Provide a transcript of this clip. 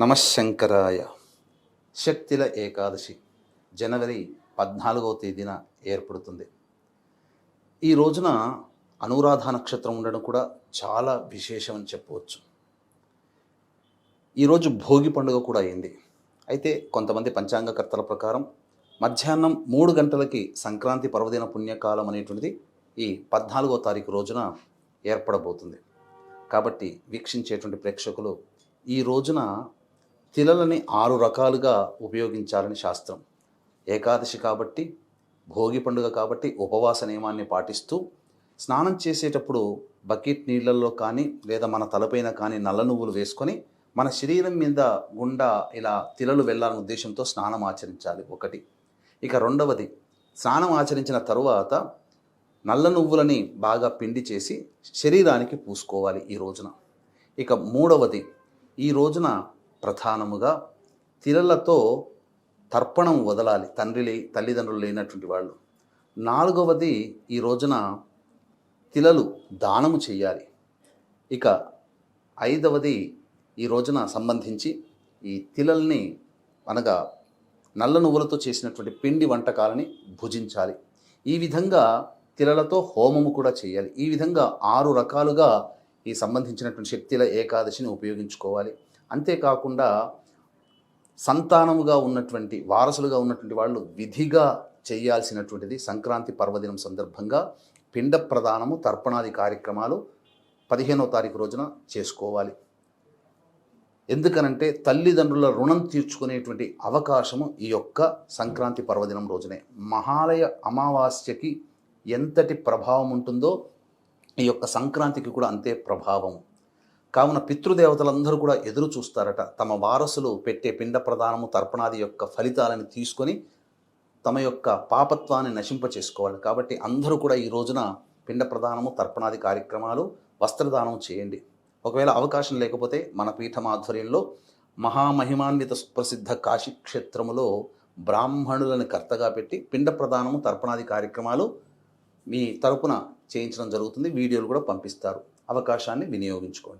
నమశంకరాయ. శక్తిల ఏకాదశి జనవరి 14వ తేదీన ఏర్పడుతుంది. ఈ రోజున అనురాధ నక్షత్రం ఉండడం కూడా చాలా విశేషం అని చెప్పవచ్చు. ఈరోజు భోగి పండుగ కూడా అయింది. అయితే కొంతమంది పంచాంగకర్తల ప్రకారం మధ్యాహ్నం 3 గంటలకి సంక్రాంతి పర్వదిన పుణ్యకాలం అనేటువంటిది ఈ 14వ తారీఖు రోజున ఏర్పడబోతుంది. కాబట్టి వీక్షించేటువంటి ప్రేక్షకులు ఈ రోజున తిలలని 6 రకాలుగా ఉపయోగించాలని శాస్త్రం. ఏకాదశి కాబట్టి, భోగి పండుగ కాబట్టి ఉపవాస నియమాన్ని పాటిస్తూ స్నానం చేసేటప్పుడు బకెట్ నీళ్ళల్లో కానీ లేదా మన తలపైన కానీ నల్ల నువ్వులు వేసుకొని మన శరీరం మీద గుండా ఇలా తిలలు వెళ్ళాలనే ఉద్దేశంతో స్నానం ఆచరించాలి ఒకటి. ఇక రెండవది, స్నానం ఆచరించిన తరువాత నల్ల నువ్వులని బాగా పిండి చేసి శరీరానికి పూసుకోవాలి ఈ రోజున. ఇక మూడవది, ఈ రోజున ప్రధానముగా తిలలతో తర్పణం వదలాలి తల్లిదండ్రులు లేనటువంటి వాళ్ళు. నాలుగవది, ఈ రోజున తిలలు దానము చేయాలి. ఇక ఐదవది, ఈ రోజున సంబంధించి ఈ తిలల్ని అనగా నల్ల నువ్వులతో చేసినటువంటి పిండి వంటకాలని భుజించాలి. ఈ విధంగా తిలలతో హోమము కూడా చేయాలి. ఈ విధంగా 6 రకాలుగా ఈ సంబంధించినటువంటి శక్తిల ఏకాదశిని ఉపయోగించుకోవాలి. అంతేకాకుండా సంతానముగా ఉన్నటువంటి వారసులుగా ఉన్నటువంటి వాళ్ళు విధిగా చేయాల్సినటువంటిది సంక్రాంతి పర్వదినం సందర్భంగా పిండ ప్రదానము తర్పణాది కార్యక్రమాలు 15వ తారీఖు రోజున చేసుకోవాలి. ఎందుకనంటే తల్లిదండ్రుల రుణం తీర్చుకునేటువంటి అవకాశము ఈ యొక్క సంక్రాంతి పర్వదినం రోజునే. మహాలయ అమావాస్యకి ఎంతటి ప్రభావం ఉంటుందో ఈ యొక్క సంక్రాంతికి కూడా అంతే ప్రభావం. కావున పితృదేవతలందరూ కూడా ఎదురు చూస్తారట. తమ వారసులు పెట్టే పిండ ప్రదానము తర్పణాది యొక్క ఫలితాలను తీసుకొని తమ యొక్క పాపత్వాన్ని నశింప చేసుకోవాలి. కాబట్టి అందరూ కూడా ఈ రోజున పిండ ప్రదానము తర్పణాది కార్యక్రమాలు వస్త్రదానం చేయండి. ఒకవేళ అవకాశం లేకపోతే మన పీఠం ఆధ్వర్యంలో మహామహిమాన్విత సుప్రసిద్ధ కాశీ క్షేత్రములో బ్రాహ్మణులను కర్తగా పెట్టి పిండ ప్రదానము తర్పణాది కార్యక్రమాలు మీ తరపున చేయించడం జరుగుతుంది. వీడియోలు కూడా పంపిస్తారు. అవకాశాన్ని వినియోగించుకోండి.